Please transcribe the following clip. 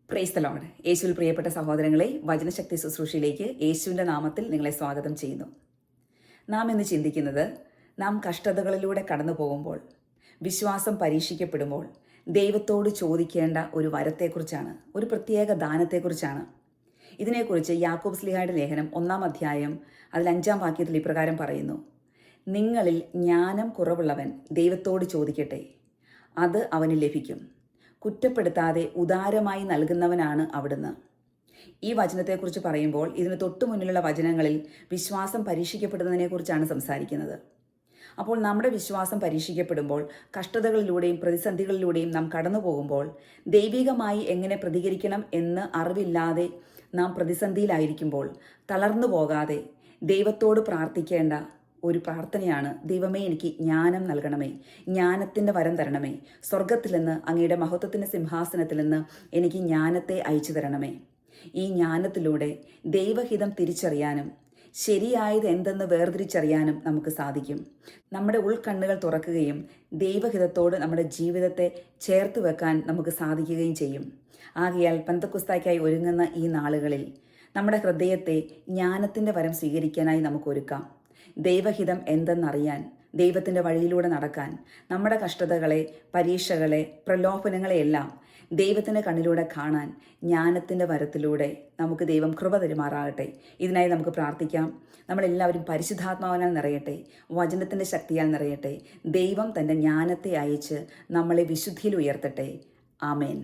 Praise the Lord. യേശുവിൽ പ്രിയപ്പെട്ട സഹോദരങ്ങളെ, വചനശക്തി ശുശ്രൂഷയിലേക്ക് യേശുവിൻ്റെ നാമത്തിൽ നിങ്ങളെ സ്വാഗതം ചെയ്യുന്നു. നാം ഇന്ന് ചിന്തിക്കുന്നത്, നാം കഷ്ടതകളിലൂടെ കടന്നു പോകുമ്പോൾ, വിശ്വാസം പരീക്ഷിക്കപ്പെടുമ്പോൾ ദൈവത്തോട് ചോദിക്കേണ്ട ഒരു വരത്തെക്കുറിച്ചാണ്, ഒരു പ്രത്യേക ദാനത്തെക്കുറിച്ചാണ്. ഇതിനെക്കുറിച്ച് യാക്കോബ് ശ്ലീഹായുടെ ലേഖനം 1-ാം അധ്യായം അതിൽ 5-ാം വാക്യത്തിൽ ഇപ്രകാരം പറയുന്നു: നിങ്ങളിൽ ജ്ഞാനം കുറവുള്ളവൻ ദൈവത്തോട് ചോദിക്കട്ടെ, അത് അവന് ലഭിക്കും. കുറ്റപ്പെടുത്താതെ ഉദാരമായി നൽകുന്നവനാണ് അവിടുന്ന്. ഈ വചനത്തെക്കുറിച്ച് പറയുമ്പോൾ ഇതിന് തൊട്ടു മുന്നിലുള്ള വചനങ്ങളിൽ വിശ്വാസം പരീക്ഷിക്കപ്പെടുന്നതിനെക്കുറിച്ചാണ് സംസാരിക്കുന്നത്. അപ്പോൾ നമ്മുടെ വിശ്വാസം പരീക്ഷിക്കപ്പെടുമ്പോൾ, കഷ്ടതകളിലൂടെയും പ്രതിസന്ധികളിലൂടെയും നാം കടന്നു പോകുമ്പോൾ, ദൈവികമായി എങ്ങനെ പ്രതികരിക്കണം എന്ന് അറിവില്ലാതെ നാം പ്രതിസന്ധിയിലായിരിക്കുമ്പോൾ തളർന്നു പോകാതെ ദൈവത്തോട് പ്രാർത്ഥിക്കേണ്ട ഒരു പ്രാർത്ഥനയാണ്: ദൈവമേ, എനിക്ക് ജ്ഞാനം നൽകണമേ, ജ്ഞാനത്തിൻ്റെ വരം തരണമേ, സ്വർഗത്തിൽ നിന്ന്, അങ്ങയുടെ മഹത്വത്തിൻ്റെ സിംഹാസനത്തിൽ നിന്ന് എനിക്ക് ജ്ഞാനത്തെ അയച്ചു തരണമേ. ഈ ജ്ഞാനത്തിലൂടെ ദൈവഹിതം തിരിച്ചറിയാനും ശരിയായത് എന്തെന്ന് വേർതിരിച്ചറിയാനും നമുക്ക് സാധിക്കും. നമ്മുടെ ഉൾക്കണ്ണുകൾ തുറക്കുകയും ദൈവഹിതത്തോട് നമ്മുടെ ജീവിതത്തെ ചേർത്ത് വെക്കാൻ നമുക്ക് സാധിക്കുകയും ചെയ്യും. ആകയാൽ പെന്തക്കോസ്തായ്ക്കായി ഒരുങ്ങുന്ന ഈ നാളുകളിൽ നമ്മുടെ ഹൃദയത്തെ ജ്ഞാനത്തിൻ്റെ വരം സ്വീകരിക്കാനായി നമുക്ക് ഒരുക്കാം. ദൈവഹിതം എന്തെന്നറിയാൻ, ദൈവത്തിൻ്റെ വഴിയിലൂടെ നടക്കാൻ, നമ്മുടെ കഷ്ടതകളെ, പരീക്ഷകളെ, പ്രലോഭനങ്ങളെയെല്ലാം ദൈവത്തിൻ്റെ കണ്ണിലൂടെ കാണാൻ ജ്ഞാനത്തിൻ്റെ വരത്തിലൂടെ നമുക്ക് ദൈവം കൃപ തരുമാറാകട്ടെ. ഇതിനായി നമുക്ക് പ്രാർത്ഥിക്കാം. നമ്മളെല്ലാവരും പരിശുദ്ധാത്മാവിനാൽ നിറയട്ടെ, വചനത്തിൻ്റെ ശക്തിയാൽ നിറയട്ടെ. ദൈവം തൻ്റെ ജ്ഞാനത്തെ അയച്ച് നമ്മളെ വിശുദ്ധിയിൽ ഉയർത്തട്ടെ. ആമേൻ.